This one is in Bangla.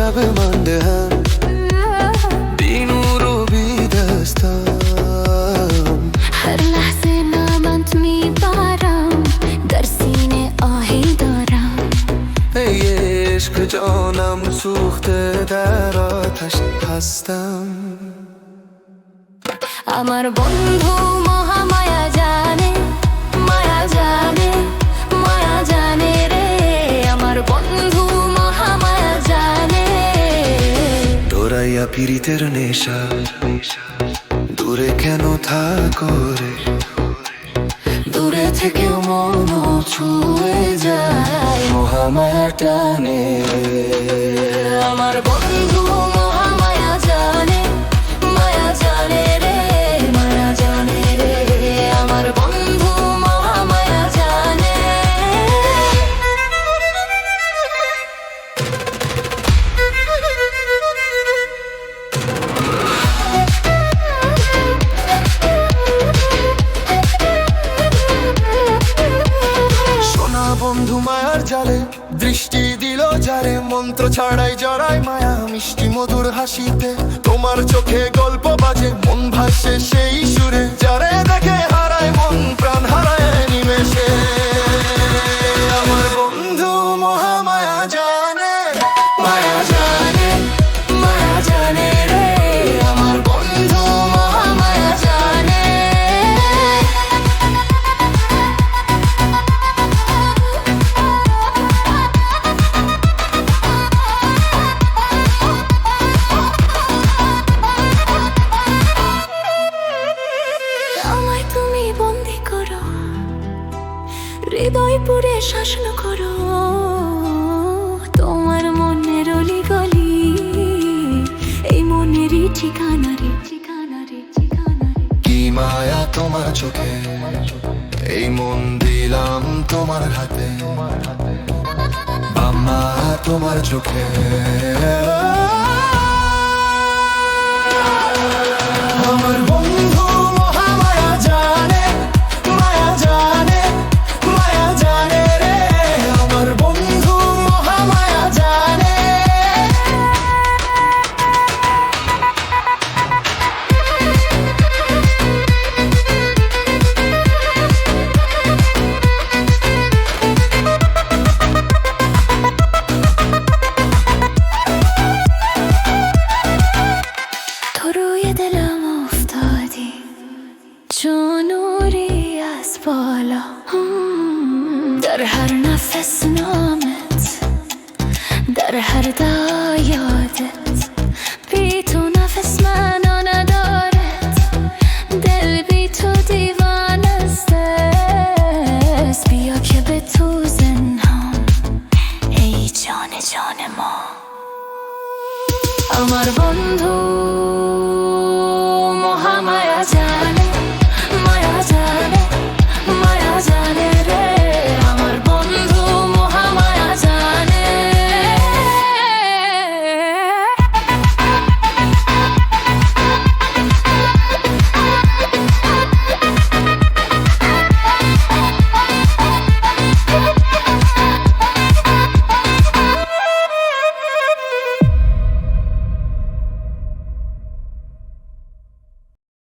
शब मंद हम دینو رو بی دستم هر لحظه نامت میبرم در سینه آهی دارم ای عشق جانم سوخته در آتش هستم আমার বন্ধু মহামায়া জানে মায়া জানে মায়া জানে রে আমার বন্ধু মহামায়া জানে দৌড়াইয়া পীড়িতের নেশা দূরে কেন থাকো রে দূরে থেকে মন ছুঁয়ে যায় মহামায়া টানে আমার বন্ধু মহামায়া জানে মায়া জানে রে মায়া জানে রে আমার বন্ধু মহামায়া জানে সোনা বন্ধু মায়ার জালে দৃষ্টি দিল যারে মন্ত্র ছাড়াই জড়াই মায়া মিষ্টি মধুর হাসিতে তোমার চোখে গল্প বাজে মন ভাসে সেই সুরে যারে দেখে হারায় মন প্রাণ হারায় নিমেষে আমার বন্ধু মহামায়া জানে মায়া জানে মায়া জানে রে আমার বন্ধু মহামায়া জানে আমায় তুমি বন্দি করো হৃদয় পুরে শাসন করো তোমার মনের অলিগলি এই মনেরই ঠিকানা রে ঠিকানা রে ঠিকানা রে কি মায়া তোমার চোখে এই মন দিলাম তোমার হাতে আমা তোমার চোখে আমার বন্ধু মহামায়া জানে মায়া জানে মায়া জানে রে আমার বন্ধু মহামায়া জানে تو روی دلم افتادی چون نوری از بالا در هر نفس نامت در هر دعا یادت بی تو نفس معنا ندارد دل بی تو دیوانه است بیا که به تو زنهام ای جان جان ما আমার বন্ধু